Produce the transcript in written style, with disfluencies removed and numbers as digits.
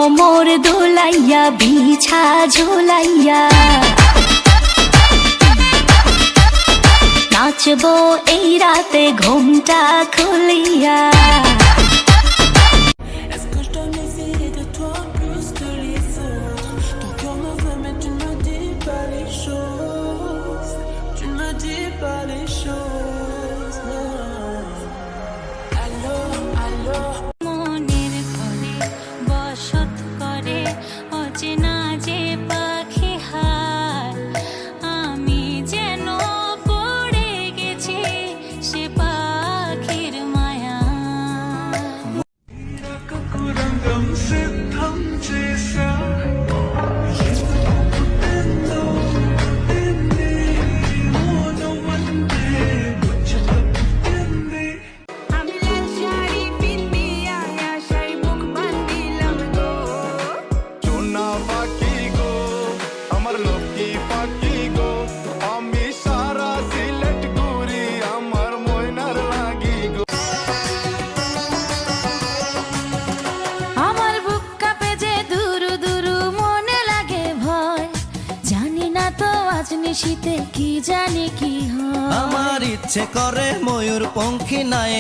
কোমর দোলাইয়া বিছা ঝোলাইয়া নাচবো এই রাতে ঘুমটা খুলিয়া। মনের ঘরে বসত করে অচেনা যে পাখি হার, আমি যেন পড়ে গেছি সে পাখির মায়া। শীতে কি জানি কি হয়, আমার ইচ্ছে করে ময়ূর পঙ্খী নাই